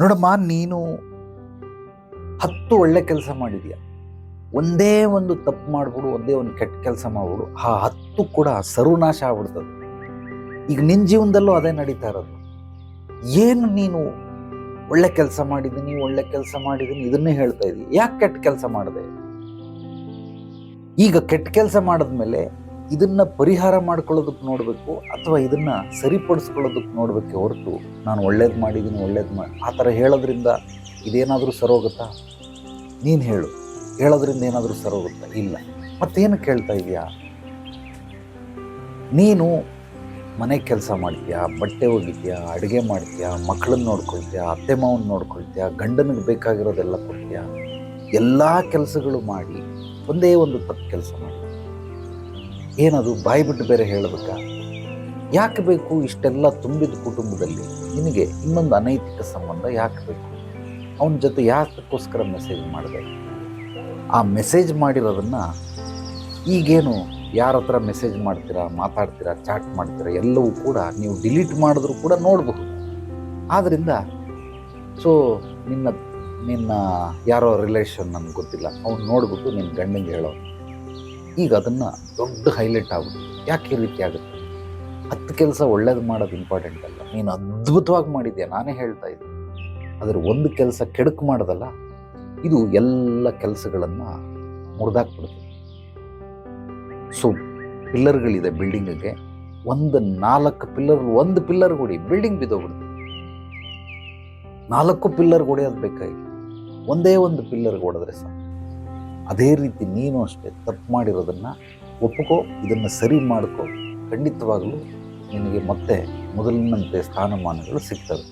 ನೋಡಮ್ಮ, ನೀನು 10 ಒಳ್ಳೆ ಕೆಲಸ ಮಾಡಿದ್ಯಾ. ಒಂದೇ ಒಂದು ತಪ್ಪು ಮಾಡ್ಬಿಡು, ಒಂದೇ ಒಂದು ಕೆಟ್ಟ ಕೆಲಸ ಮಾಡ್ಬಿಡು, ಆ 10 ಕೂಡ ಸರ್ವನಾಶ ಆಗ್ಬಿಡ್ತದೆ. ಈಗ ನಿನ್ನ ಜೀವನದಲ್ಲೂ ಅದೇ ನಡೀತಾ ಇರೋದು. ಏನು ನೀನು ಒಳ್ಳೆ ಕೆಲಸ ಮಾಡಿದ್ದೀನಿ ಇದನ್ನೇ ಹೇಳ್ತಾ ಇದ್ದೀವಿ. ಯಾಕೆ ಕೆಟ್ಟ ಕೆಲಸ ಮಾಡಿದೆ? ಈಗ ಕೆಟ್ಟ ಕೆಲಸ ಮಾಡಿದ್ಮೇಲೆ ಇದನ್ನ ಪರಿಹಾರ ಮಾಡ್ಕೊಳ್ಳೋದಕ್ಕೆ ನೋಡಬೇಕು, ಅಥವಾ ಇದನ್ನ ಸರಿಪಡಿಸ್ಕೊಳ್ಳೋದಕ್ಕೆ ನೋಡಬೇಕೆ ಹೊರತು ನಾನು ಒಳ್ಳೇದು ಮಾಡಿದ್ದೀನಿ ಆ ಥರ ಹೇಳೋದ್ರಿಂದ ಇದೇನಾದರೂ ಸರೋಗುತ್ತಾ? ನೀನು ಹೇಳೋದ್ರಿಂದ ಏನಾದರೂ ಸರೋಗುತ್ತಾ? ಇಲ್ಲ. ಮತ್ತೇನು ಕೇಳ್ತಾ ಇದೆಯಾ? ನೀನು ಮನೆ ಕೆಲಸ ಮಾಡ್ತೀಯಾ, ಬಟ್ಟೆ ಒಗಿತೀಯಾ, ಅಡುಗೆ ಮಾಡ್ತೀಯಾ, ಮಕ್ಕಳನ್ನ ನೋಡ್ಕೊಳ್ತೀಯಾ, ಅತ್ತೆ ಮಾವನ್ನ ನೋಡ್ಕೊಳ್ತೀಯಾ, ಗಂಡನಿಗೆ ಬೇಕಾಗಿರೋದೆಲ್ಲ ಕೊಡ್ತೀಯಾ, ಎಲ್ಲ ಕೆಲಸಗಳು ಮಾಡಿ ಒಂದೇ ಒಂದು ತಪ್ಪು ಕೆಲಸ ಮಾಡಿ. ಏನದು ಬಾಯಿ ಬಿಟ್ಟು ಬೇರೆ ಹೇಳಬೇಕಾ? ಯಾಕೆ ಬೇಕು ಇಷ್ಟೆಲ್ಲ ತುಂಬಿದ ಕುಟುಂಬದಲ್ಲಿ ನಿನಗೆ ಇನ್ನೊಂದು ಅನೈತಿಕ ಸಂಬಂಧ ಯಾಕೆ ಬೇಕು? ಅವನ ಜೊತೆ ಯಾಕೋಸ್ಕರ ಮೆಸೇಜ್ ಮಾಡಿದೆ? ಆ ಮೆಸೇಜ್ ಮಾಡಿರೋದನ್ನು ಈಗೇನು ಯಾರ ಹತ್ರ ಮೆಸೇಜ್ ಮಾಡ್ತೀರಾ, ಮಾತಾಡ್ತೀರಾ, ಚಾಟ್ ಮಾಡ್ತೀರಾ, ಎಲ್ಲವೂ ಕೂಡ ನೀವು ಡಿಲೀಟ್ ಮಾಡಿದ್ರು ಕೂಡ ನೋಡಬಹುದು. ಆದ್ದರಿಂದ ನಿನ್ನ ಯಾರೋ ರಿಲೇಷನ್ ನನಗೆ ಗೊತ್ತಿಲ್ಲ, ಅವ್ನು ನೋಡ್ಬಿಟ್ಟು ನಿನ್ನ ಗಂಡಂಗೆ ಹೇಳೋ. ಈಗ ಅದನ್ನು ದೊಡ್ಡ ಹೈಲೈಟ್ ಆಗುತ್ತೆ. ಯಾಕೆ ಈ ರೀತಿ ಆಗುತ್ತೆ? 10 ಕೆಲಸ ಒಳ್ಳೇದು ಮಾಡೋದು ಇಂಪಾರ್ಟೆಂಟ್ ಅಲ್ಲ. ನೀನು ಅದ್ಭುತವಾಗಿ ಮಾಡಿದ್ಯಾ, ನಾನೇ ಹೇಳ್ತಾ ಇದ್ದೀನಿ. ಅದರ ಒಂದು ಕೆಲಸ ಕೆಡಕು ಮಾಡೋದಲ್ಲ, ಇದು ಎಲ್ಲ ಕೆಲಸಗಳನ್ನು ಮುರಿದಾಕ್ಬಿಡುತ್ತೆ. ಪಿಲ್ಲರ್ಗಳಿದೆ ಬಿಲ್ಡಿಂಗಿಗೆ, ಒಂದು 4 ಪಿಲ್ಲರ್, ಒಂದು ಪಿಲ್ಲರ್ ಹೊಡಿ, ಬಿಲ್ಡಿಂಗ್ ಬಿದ್ದೋಗ್ಬಿಡುತ್ತೆ. 4 ಪಿಲ್ಲರ್ ಹೊಡೆಯೋದು ಬೇಕಾಗಿ, ಒಂದೇ ಒಂದು ಪಿಲ್ಲರ್ ಹೊಡೆದ್ರೆ ಸಾಕು. ಅದೇ ರೀತಿ ನೀನು ಅಷ್ಟೇ ತಪ್ಪು ಮಾಡಿರೋದನ್ನು ಒಪ್ಪಿಕೋ, ಇದನ್ನು ಸರಿ ಮಾಡ್ಕೋ. ಖಂಡಿತವಾಗಲೂ ನಿನಗೆ ಮತ್ತೆ ಮೊದಲಿನಂತೆ ಸ್ಥಾನಮಾನಗಳು ಸಿಗ್ತವೆ.